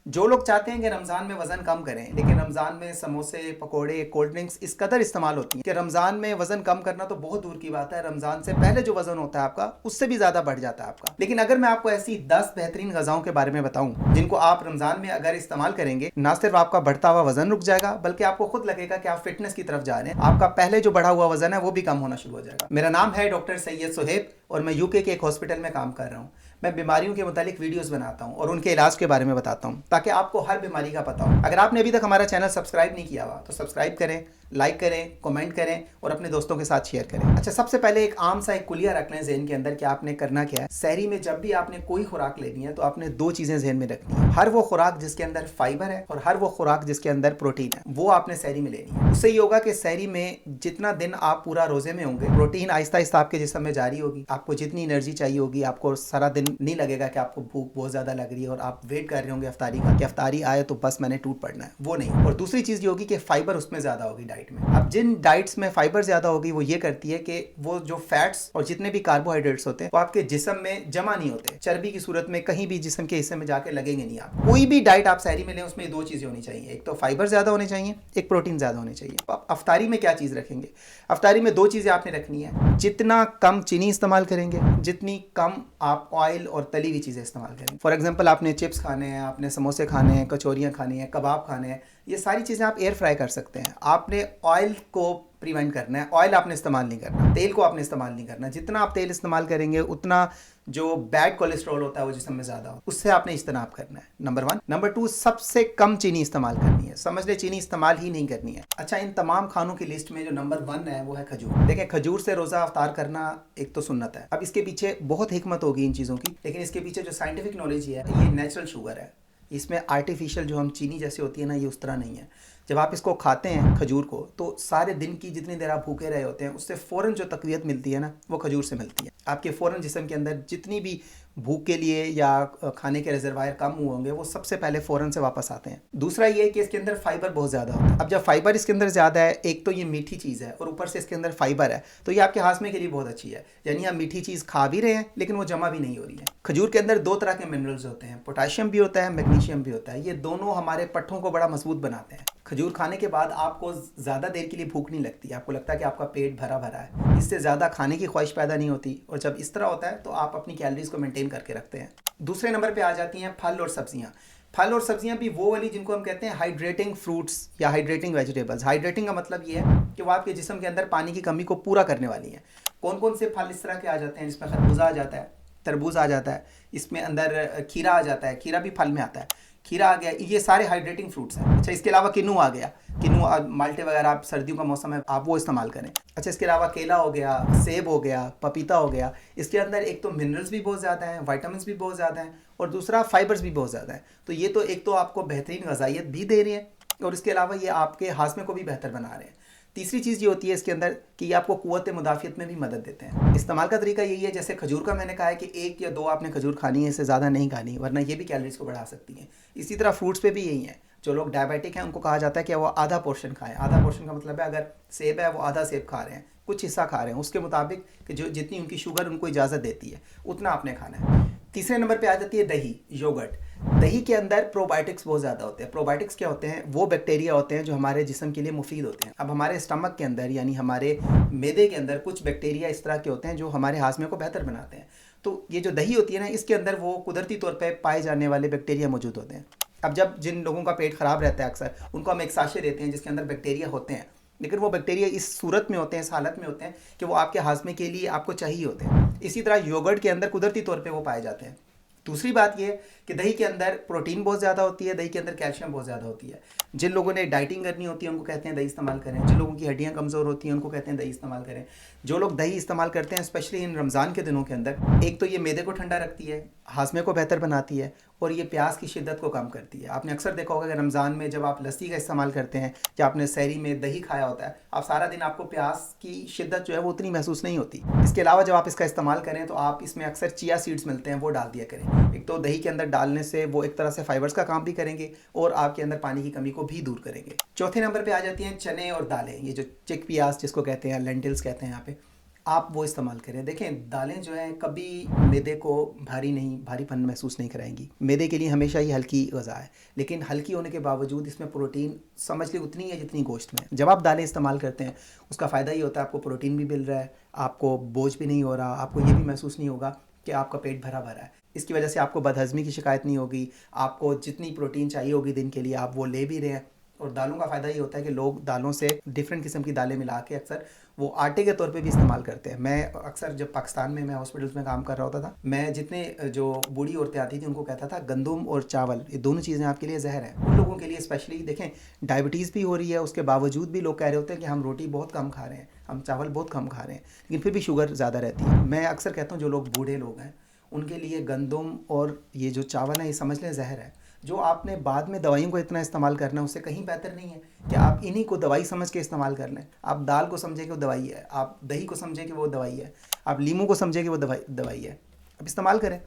जो लोग चाहते हैं कि रमज़ान में वज़न कम करें, लेकिन रमज़ान में समोसे, पकोड़े, कोल्ड ड्रिंक्स इस कदर इस्तेमाल होती हैं कि रमज़ान में वज़न कम करना तो बहुत दूर की बात है, रमज़ान से पहले जो वज़न होता है आपका उससे भी ज़्यादा बढ़ जाता है आपका। लेकिन अगर मैं आपको ऐसी 10 बेहतरीन ग़िज़ाओं के बारे में बताऊं जिनको आप रमज़ान में अगर इस्तेमाल करेंगे, ना सिर्फ आपका बढ़ता हुआ वज़न रुक जाएगा बल्कि आपको खुद लगेगा कि आप फिटनेस की तरफ जा रहे हैं, आपका पहले जो बढ़ा हुआ वज़न है वो भी कम होना शुरू हो जाएगा। मेरा नाम है डॉक्टर सैयद सुहेब और मैं यूके के एक हॉस्पिटल में काम कर रहा हूँ। मैं बीमारियों के मुतालिक वीडियोस बनाता हूँ और उनके इलाज के बारे में बताता हूँ ताकि आपको हर बीमारी का पता हो। अगर आपने अभी तक हमारा चैनल सब्सक्राइब नहीं किया हुआ तो सब्सक्राइब करें, लाइक करें, कमेंट करें और अपने दोस्तों के साथ शेयर करें। अच्छा, सबसे पहले एक आम सा एक कुलिया रख लें ज़हन के अंदर कि आपने करना क्या है। सहरी में जब भी आपने कोई खुराक लेनी है तो आपने दो चीज़ें ज़हन में रखनी है। हर वो खुराक जिसके अंदर फाइबर है और हर वो खुराक जिसके अंदर प्रोटीन है, वो आपने सहरी में लेनी है। उससे ये होगा कि सहरी में जितना दिन आप पूरा रोजे में होंगे, प्रोटीन आहिस्ता आहिस्ता आपके जिस्म में जारी होगी। आपको जितनी एनर्जी चाहिए होगी, आपको सारा दिन नहीं लगेगा कि आपको भूख बहुत ज़्यादा लग रही है और आप वेट कर रहे होंगे अफ्तारी का कि अफ्तारी आए तो बस मैंने टूट पड़ना है, वो नहीं। और दूसरी चीज़ ये होगी कि फाइबर उसमें ज़्यादा होगी डाइट में। अब जिन डाइट्स में फाइबर ज़्यादा होगी वो ये करती है कि वो जो फैट्स और जितने भी कार्बोहाइड्रेट्स होते हैं वो आपके जिस्म में जमा नहीं होते, चर्बी की सूरत में कहीं भी जिस्म के हिस्से में जाके लगेंगे नहीं। आप कोई भी डाइट आप सहरी में लें उसमें दो चीज़ें होनी चाहिए, एक तो फाइबर ज़्यादा होने चाहिए, एक प्रोटीन ज़्यादा होने चाहिए। आप अफ्तारी में क्या चीज़ रखेंगे? अफ्तारी में दो चीज़ें आपने रखनी है, जितना कम चीनी इस्तेमाल करेंगे, जितनी कम आप ऑयल और तली हुई चीज़ें इस्तेमाल करेंगे। फॉर एग्जांपल आपने चिप्स खाने हैं, आपने समोसे खाने हैं, कचौरियाँ खानी हैं, कबाब खाने हैं, ये सारी चीज़ें आप एयर फ्राई कर सकते हैं। आपने ऑयल को प्रिवेंट करना है, ऑयल आपने इस्तेमाल नहीं करना, तेल को आपने इस्तेमाल नहीं करना। जितना आप तेल इस्तेमाल करेंगे उतना जो बैड कोलेस्ट्रॉल होता है वो जिस्म में ज़्यादा हो, उससे आपने इज्तनाब करना है, नंबर 1। नंबर 2, सबसे कम चीनी इस्तेमाल करनी है। समझ ले, चीनी इस्तेमाल ही नहीं करनी है। अच्छा, इन तमाम खानों की लिस्ट में जो नंबर 1 है वो है खजूर। देखें, खजूर से रोज़ा अफ्तार करना एक तो सुन्नत है। अब इसके पीछे बहुत हिकमत होगी इन चीज़ों की, लेकिन इसके पीछे जो साइंटिफिक नॉलेज है, ये नेचुरल शुगर है। इसमें आर्टिफिशियल जो हम चीनी जैसे होती है ना, ये उस तरह नहीं है। जब आप इसको खाते हैं खजूर को, तो सारे दिन की जितनी देर आप भूखे रहे होते हैं उससे फ़ौरन जो तक़वियत मिलती है ना, वो खजूर से मिलती है। आपके फ़ौरन जिस्म के अंदर जितनी भी भूख के लिए या खाने के रिजर्वायर कम हुए होंगे वो सबसे पहले फ़ौरन से वापस आते हैं। दूसरा ये है कि इसके अंदर फाइबर बहुत ज़्यादा होता है। अब जब फाइबर इसके अंदर ज़्यादा है, एक तो ये मीठी चीज़ है और ऊपर से इसके अंदर फाइबर है, तो ये आपके हाजमे के लिए बहुत अच्छी है। यानी आप मीठी चीज़ खा भी रहे हैं लेकिन वो जमा भी नहीं हो रही है। खजूर के अंदर दो तरह के मिनरल्स होते हैं, पोटाशियम भी होता है, मैग्नीशियम भी होता है। ये दोनों हमारे पट्ठों को बड़ा मजबूत बनाते हैं। खजूर खाने के बाद आपको ज़्यादा देर के लिए भूख नहीं लगती, आपको लगता है कि आपका पेट भरा भरा है, इससे ज़्यादा खाने की ख्वाहिश पैदा नहीं होती। और जब इस तरह होता है तो आप अपनी कैलोरीज को मेंटेन करके रखते हैं। दूसरे नंबर पे आ जाती हैं फल और सब्जियां। फल और सब्जियां भी वो वाली जिनको हम कहते हैं हाइड्रेटिंग फ्रूट्स या हाइड्रेटिंग वेजिटेबल्स। हाइड्रेटिंग का मतलब ये है कि वो आपके जिस्म के अंदर पानी की कमी को पूरा करने वाली हैं। कौन कौन से फल इस तरह के आ जाते हैं? जिसमें खरबूजा आ जाता है, तरबूज आ जाता है, इसमें अंदर खीरा आ जाता है, खीरा भी फल में आता है, खीरा आ गया, ये सारे हाइड्रेटिंग फ्रूट्स हैं। अच्छा, इसके अलावा किन्नू आ गया, किन्नू माल्टे वगैरह, आप सर्दियों का मौसम है आप वो इस्तेमाल करें। अच्छा, इसके अलावा केला हो गया, सेब हो गया, पपीता हो गया। इसके अंदर एक तो मिनरल्स भी बहुत ज़्यादा हैं, वाइटामिन भी बहुत ज़्यादा हैं और दूसरा फाइबर्स भी बहुत ज़्यादा हैं। तो ये तो एक तो आपको बेहतरीन ग़िज़ाइयत भी दे रही है और इसके अलावा ये आपके हाज़मे को भी बेहतर बना रहे हैं। तीसरी चीज़ ये होती है इसके अंदर कि ये आपको क़ुव्वत मुदाफ़ियत में भी मदद देते हैं। इस्तेमाल का तरीका यही है, जैसे खजूर का मैंने कहा है कि 1 या 2 आपने खजूर खानी है, इससे ज़्यादा नहीं खानी, वरना ये भी कैलोरीज को बढ़ा सकती हैं। इसी तरह फ्रूट्स पे भी यही है। जो लोग डायबिटिक हैं उनको कहा जाता है कि वो आधा पोर्शन खाएं। आधा पोर्शन का मतलब है अगर सेब है वो आधा सेब खा रहे हैं, कुछ हिस्सा खा रहे हैं, उसके मुताबिक कि जो जितनी उनकी शुगर उनको इजाज़त देती है उतना आपने खाना है। तीसरे नंबर पे आ जाती है दही, योगर्ट। दही के अंदर प्रोबायोटिक्स बहुत ज़्यादा होते हैं। प्रोबायोटिक्स क्या होते हैं? वो बैक्टीरिया होते हैं जो हमारे जिस्म के लिए मुफीद होते हैं। अब हमारे स्टमक के अंदर यानी हमारे मैदे के अंदर कुछ बैक्टीरिया इस तरह के होते हैं जो हमारे हाजमे को बेहतर बनाते हैं। तो ये जो दही होती है ना, इसके अंदर वो कुदरती तौर पर पाए जाने वाले बैक्टीरिया मौजूद होते हैं। अब जब जिन लोगों का पेट ख़राब रहता है अक्सर उनको हम एक साशे देते हैं जिसके अंदर बैक्टीरिया होते हैं, लेकिन वो बैक्टीरिया इस सूरत में होते हैं, इस हालत में होते हैं कि वो आपके हाजमे के लिए आपको चाहिए होते हैं। इसी तरह योगर्ट के अंदर कुदरती तौर पे वो पाए जाते हैं। दूसरी बात ये कि दही के अंदर प्रोटीन बहुत ज़्यादा होती है, दही के अंदर कैल्शियम बहुत ज़्यादा होती है। जिन लोगों ने डाइटिंग करनी होती है उनको कहते हैं दही इस्तेमाल करें। जिन लोगों की हड्डियाँ कमज़ोर होती हैं उनको कहते हैं दही इस्तेमाल करें। जो लोग दही इस्तेमाल करते हैं स्पेशली इन रमज़ान के दिनों के अंदर, एक तो ये मैदे को ठंडा रखती है, हाजमे को बेहतर बनाती है और ये प्यास की शिद्दत को कम करती है। आपने अक्सर देखा होगा कि रमज़ान में जब आप लस्सी का इस्तेमाल करते हैं या आपने सहरी में दही खाया होता है, आप सारा दिन आपको प्यास की शिद्दत जो है वो उतनी महसूस नहीं होती। इसके अलावा जब आप इसका इस्तेमाल करें तो आप इसमें अक्सर चिया सीड्स मिलते हैं, वो डाल दिया करें। एक तो दही के अंदर डालने से वो एक तरह से फाइबर्स का काम भी करेंगे और आपके अंदर पानी की कमी को भी दूर करेंगे। चौथे नंबर पे आ जाती हैं चने और दालें। ये जो चिकपियास जिसको कहते हैं, लेंटिल्स कहते हैं यहाँ पे, आप वो इस्तेमाल करें। देखें, दालें जो हैं कभी मैदे को भारीपन महसूस नहीं कराएंगी। मैदे के लिए हमेशा ही हल्की ग़िज़ा है, लेकिन हल्की होने के बावजूद इसमें प्रोटीन समझ ली उतनी है जितनी गोश्त में। जब आप दालें इस्तेमाल करते हैं उसका फ़ायदा ये होता है, आपको प्रोटीन भी मिल रहा है, आपको बोझ भी नहीं हो रहा, आपको ये भी महसूस नहीं होगा कि आपका पेट भरा भरा है। इसकी वजह से आपको बदहज़मी की शिकायत नहीं होगी, आपको जितनी प्रोटीन चाहिए होगी दिन के लिए आप वो ले भी रहे हैं। और दालों का फ़ायदा ये होता है कि लोग दालों से डिफरेंट किस्म की दालें मिला के अक्सर वो आटे के तौर पे भी इस्तेमाल करते हैं। मैं अक्सर जब पाकिस्तान में मैं हॉस्पिटल्स में काम कर रहा होता था, मैं जितने जो बूढ़ी औरतें आती थी उनको कहता था गंदम और चावल ये दोनों चीज़ें आपके लिए जहर हैं। उन लोगों के लिए स्पेशली देखें, डायबिटीज़ भी हो रही है, उसके बावजूद भी लोग कह रहे होते हैं कि हम रोटी बहुत कम खा रहे हैं, हम चावल बहुत कम खा रहे हैं, लेकिन फिर भी शुगर ज़्यादा रहती है। मैं अक्सर कहता हूँ जो लोग बूढ़े लोग हैं उनके लिए गंदम और ये जो चावल है ये समझ लें जहर है। जो आपने बाद में दवाइयों को इतना इस्तेमाल करना है उससे कहीं बेहतर नहीं है कि आप इन्हीं को दवाई समझ के इस्तेमाल कर लें। आप दाल को समझें कि वो दवाई है, आप दही को समझें कि वो दवाई है, आप लीमू को समझें कि वो दवाई है, आप इस्तेमाल करें।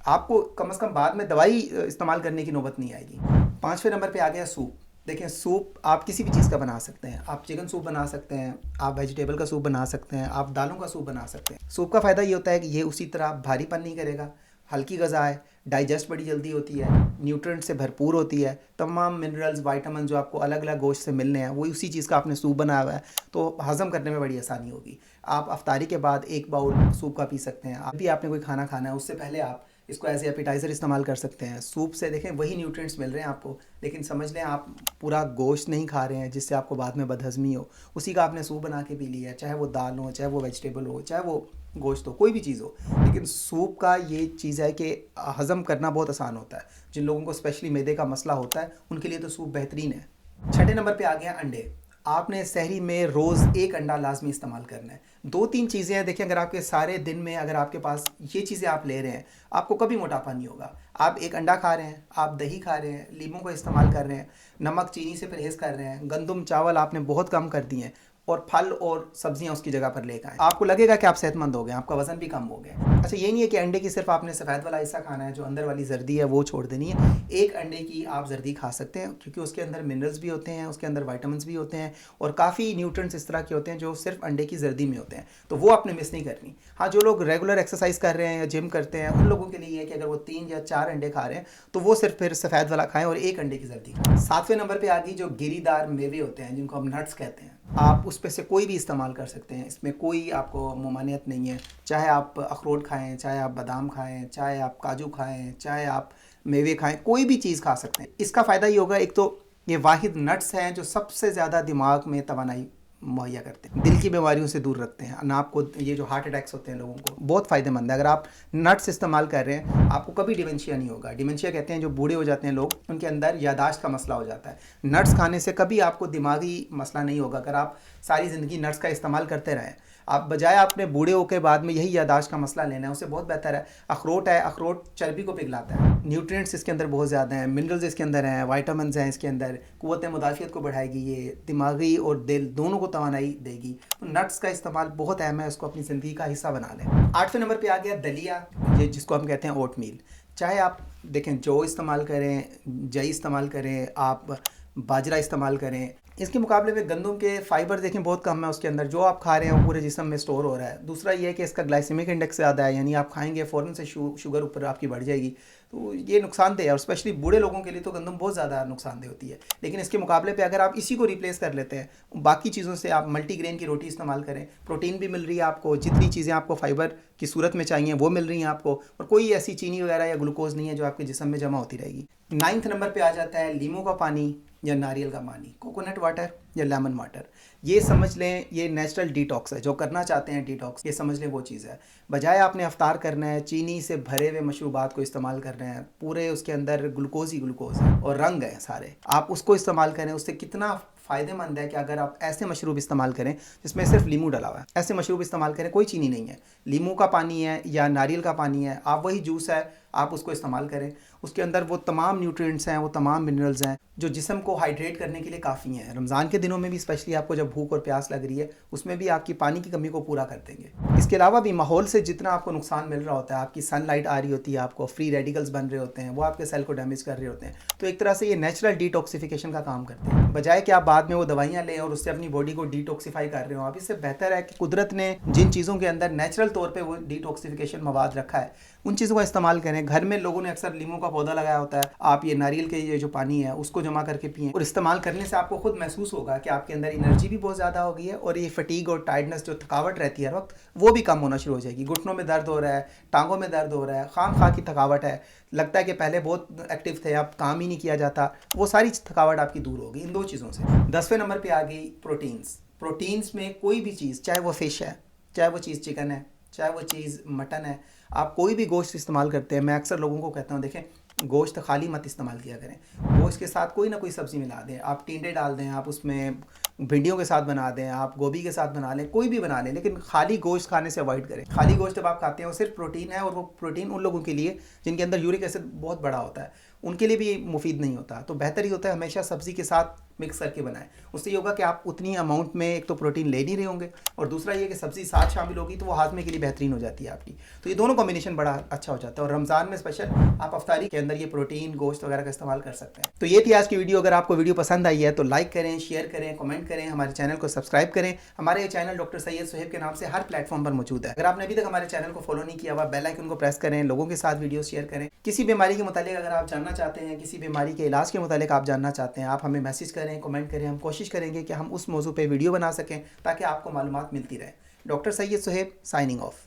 आपको कम से कम बाद में दवाई इस्तेमाल करने की नौबत नहीं आएगी। 5वें नंबर पे आ गया सूप। देखें, सूप आप किसी भी चीज़ का बना सकते हैं। आप चिकन सूप बना सकते हैं, आप वेजिटेबल का सूप बना सकते हैं, आप दालों का सूप बना सकते हैं। सूप का फ़ायदा ये होता है कि ये उसी तरह भारीपन नहीं करेगा, हल्की ग़िज़ा है, डाइजेस्ट बड़ी जल्दी होती है, न्यूट्रिएंट से भरपूर होती है, तमाम मिनरल्स वाइटामिन जो आपको अलग अलग गोश्त से मिलने हैं वही उसी चीज़ का आपने सूप बनाया हुआ है, तो हज़म करने में बड़ी आसानी होगी। आप अफ्तारी के बाद 1 बाउल सूप का पी सकते हैं। अभी आपने कोई खाना खाना है उससे पहले आप इसको एज ए एपिटाइज़र इस्तेमाल कर सकते हैं। सूप से देखें वही न्यूट्रिएंट्स मिल रहे हैं आपको, लेकिन समझ लें आप पूरा गोश्त नहीं खा रहे हैं जिससे आपको बाद में बदहज़मी हो। उसी का आपने सूप बना के पी लिया है, चाहे वो दाल हो, चाहे वो वेजिटेबल हो, चाहे वो गोश्त हो, कोई भी चीज़ हो। लेकिन सूप का ये चीज़ है कि हज़म करना बहुत आसान होता है। जिन लोगों को स्पेशली मैदे का मसला होता है उनके लिए तो सूप बेहतरीन है। 6ठे नंबर पे आ गया अंडे। आपने सहरी में रोज़ 1 अंडा लाजमी इस्तेमाल करना है। 2-3 चीज़ें हैं, देखिए अगर आपके सारे दिन में अगर आपके पास ये चीज़ें आप ले रहे हैं, आपको कभी मोटापा नहीं होगा। आप 1 अंडा खा रहे हैं, आप दही खा रहे हैं, लीमू का इस्तेमाल कर रहे हैं, नमक चीनी से परहेज़ कर रहे हैं, गंदम चावल आपने बहुत कम कर दिए हैं और फल और सब्जियां उसकी जगह पर लेकर आएँ, आपको लगेगा कि आप सेहतमंद हो गए, आपका वज़न भी कम हो गया। अच्छा, ये नहीं है कि अंडे की सिर्फ आपने सफ़ेद वाला हिस्सा खाना है, जो अंदर वाली जर्दी है वो छोड़ देनी है। 1 अंडे की आप जर्दी खा सकते हैं क्योंकि उसके अंदर मिनरल्स भी होते हैं, उसके अंदर वाइटामिन भी होते हैं और काफ़ी न्यूट्रिएंट्स इस तरह के होते हैं जो सिर्फ अंडे की जर्दी में होते हैं, तो वो आपने मिस नहीं करनी। हाँ, जो लोग रेगुलर एक्सरसाइज कर रहे हैं या जिम करते हैं उन लोगों के लिए है कि अगर वो 3 या 4 अंडे खा रहे हैं तो वो सिर्फ फिर सफ़ेद वाला खाएँ और 1 अंडे की जर्दी खाएँ। 7वें नंबर पर आ गई जो गिरीदार मेवे होते हैं जिनको हम नट्स कहते हैं। आप उस पे से कोई भी इस्तेमाल कर सकते हैं, इसमें कोई आपको ममानियत नहीं है। चाहे आप अखरोट खाएं, चाहे आप बादाम खाएं, चाहे आप काजू खाएं, चाहे आप मेवे खाएं, कोई भी चीज़ खा सकते हैं। इसका फ़ायदा ये होगा, एक तो ये वाहिद नट्स हैं जो सबसे ज़्यादा दिमाग में तवानाई मुहैया करते हैं, दिल की बीमारियों से दूर रखते हैं ना। आपको ये जो हार्ट अटैक्स होते हैं लोगों को बहुत फ़ायदेमंद है। अगर आप नट्स इस्तेमाल कर रहे हैं आपको कभी डिमेंशिया नहीं होगा। डिमेंशिया कहते हैं जो बूढ़े हो जाते हैं लोग, उनके अंदर यादाश्त का मसला हो जाता है। नट्स खाने से कभी आपको दिमागी मसला नहीं होगा अगर आप सारी ज़िंदगी नट्स का इस्तेमाल करते रहें। आप बजाय अपने बूढ़े होकर बाद में यही यादाश्त का मसला लेना है, उससे बहुत बेहतर है अखरोट है। अखरोट चर्बी को पिघलाता है, न्यूट्रिएंट्स इसके अंदर बहुत ज़्यादा हैं, मिनरल्स इसके अंदर हैं, वाइटामिन हैं इसके अंदर, क़ुव्वत मुदाफ़ियत को बढ़ाएगी, ये दिमागी और दिल दोनों को तवानाई देगी। तो नट्स का इस्तेमाल बहुत अहम है, उसको अपनी ज़िंदगी का हिस्सा बना लें। 8वें नंबर पर आ गया दलिया, ये जिसको हम कहते हैं ओट मील। चाहे आप देखें जौ इस्तेमाल करें, जई इस्तेमाल करें, आप बाजरा इस्तेमाल करें, इसके मुकाबले में गंदम के फाइबर देखें बहुत कम है उसके अंदर। जो आप खा रहे हैं वो पूरे जिस्म में स्टोर हो रहा है। दूसरा ये है कि इसका ग्लाइसेमिक इंडेक्स ज़्यादा है, यानी आप खाएंगे फ़ौरन से शुगर ऊपर आपकी बढ़ जाएगी, तो ये नुकसानदेह है। और स्पेशली बूढ़े लोगों के लिए तो गंदम बहुत ज़्यादा नुकसानदेह होती है। लेकिन इसके मुकाबले पे अगर आप इसी को रिप्लेस कर लेते हैं बाकी चीज़ों से, आप मल्टीग्रेन की रोटी इस्तेमाल करें, प्रोटीन भी मिल रही है आपको, जितनी चीज़ें आपको फाइबर की सूरत में चाहिए वो मिल रही हैं आपको, और कोई ऐसी चीनी वगैरह या ग्लूकोज नहीं है जो आपके जिस्म में जमा होती रहेगी। 9th नंबर पर आ जाता है लीमू का पानी या नारियल का पानी, कोकोनट वाटर या लेमन वाटर। ये समझ लें ये नेचुरल डिटॉक्स है। जो करना चाहते हैं डिटॉक्स, ये समझ लें वो चीज़ है। बजाय आपने अफ्तार करना है चीनी से भरे हुए मशरूबात को इस्तेमाल कर रहे हैं, पूरे उसके अंदर ग्लूकोज ही ग्लूकोज है और रंग है सारे, आप उसको इस्तेमाल करें। उससे कितना फ़ायदेमंद है कि अगर आप ऐसे मशरूब इस्तेमाल करें जिसमें सिर्फ लीमू डला हुआ है, ऐसे मशरूब इस्तेमाल करें, कोई चीनी नहीं है, लीमू का पानी है या नारियल का पानी है, आप वही जूस है आप उसको इस्तेमाल करें। उसके अंदर वो तमाम न्यूट्रिएंट्स हैं, वो तमाम मिनरल्स हैं जो जिस्म को हाइड्रेट करने के लिए काफ़ी हैं। रमज़ान के दिनों में भी स्पेशली आपको जब भूख और प्यास लग रही है उसमें भी आपकी पानी की कमी को पूरा कर देंगे। इसके अलावा भी माहौल से जितना आपको नुकसान मिल रहा होता है, आपकी सनलाइट आ रही होती है, आपको फ्री रेडिकल्स बन रहे होते हैं, वो आपके सेल को डैमेज कर रहे होते हैं, तो एक तरह से ये नेचुरल डिटॉक्सिफिकेशन का काम करते हैं। बजाय कि आप बाद में वो दवाइयाँ लें और उससे अपनी बॉडी को डिटॉक्सीफाई कर रहे हो, आप इससे बेहतर है कि कुदरत ने जिन चीज़ों के अंदर नेचुरल तौर पर वो डिटॉक्सिफिकेशन मवाद रखा है उन चीज़ों का इस्तेमाल करें। घर में लोगों ने अक्सर लीमू का पौधा लगाया होता है, आप ये नारियल के ये जो पानी है उसको जमा करके पिएं और इस्तेमाल करने से आपको खुद महसूस होगा कि आपके अंदर एनर्जी भी बहुत ज़्यादा हो गई है और ये फटीग और टायर्डनेस जो थकावट रहती है हर वक्त वो भी कम होना शुरू हो जाएगी। घुटनों में दर्द हो रहा है, टांगों में दर्द हो रहा है, खाम खा की थकावट है, लगता है कि पहले बहुत एक्टिव थे अब काम ही नहीं किया जाता, वो सारी थकावट आपकी दूर होगी इन दो चीज़ों से। 10वें नंबर पर आ गई प्रोटीन्स। प्रोटीन्स में कोई भी चीज़, चाहे वो फ़िश है, चाहे वो चीज़ चिकन है, चाहे वो चीज़ मटन है, आप कोई भी गोश्त इस्तेमाल करते हैं, मैं अक्सर लोगों को कहता हूँ देखें गोश्त खाली मत इस्तेमाल किया करें, गोश्त के साथ कोई ना कोई सब्ज़ी मिला दें, आप टिंडे डाल दें, आप उसमें भिंडियों के साथ बना दें, आप गोभी के साथ बना लें, कोई भी बना लें, लेकिन खाली गोश्त खाने से अवॉइड करें। खाली गोश्त जब आप खाते हैं वो सिर्फ प्रोटीन है और वो प्रोटीन उन लोगों के लिए जिनके अंदर यूरिक एसिड बहुत बड़ा होता है, उनके लिए भी मुफीद नहीं होता। तो बेहतर ही होता है हमेशा सब्ज़ी के साथ मिक्स करके बनाएं। उससे ये होगा कि आप उतनी अमाउंट में एक तो प्रोटीन ले नहीं रहे होंगे और दूसरा ये कि सब्ज़ी साथ शामिल होगी तो वो हाजमे के लिए बेहतरीन हो जाती है आपकी। तो ये दोनों कॉम्बिनेशन बड़ा अच्छा हो जाता है और रमज़ान में स्पेशल आप अफ्तारी के अंदर ये प्रोटीन गोश्त वगैरह का इस्तेमाल कर सकते हैं। तो ये थी आज की वीडियो। अगर आपको वीडियो पसंद आई है तो लाइक करें, शेयर करें, कमेंट करें, हमारे चैनल को सब्सक्राइब करें। हमारे ये चैनल डॉक्टर सैयद सुहेब के नाम से हर प्लेटफॉर्म पर मौजूद है। अगर आपने अभी तक हमारे चैनल को फॉलो नहीं किया हुआ, बेल आइकन को प्रेस करें, लोगों के साथ वीडियो शेयर करें। किसी बीमारी के मुतालिक अगर आप जानना चाहते हैं, किसी बीमारी के इलाज के मुतालिक आप जानना चाहते हैं, आप हमें मैसेज करें, कमेंट करें, हम कोशिश करेंगे कि हम उस मौजू पे वीडियो बना सकें ताकि आपको मालूमात मिलती रहे। Doctor Syed Suhaib signing off.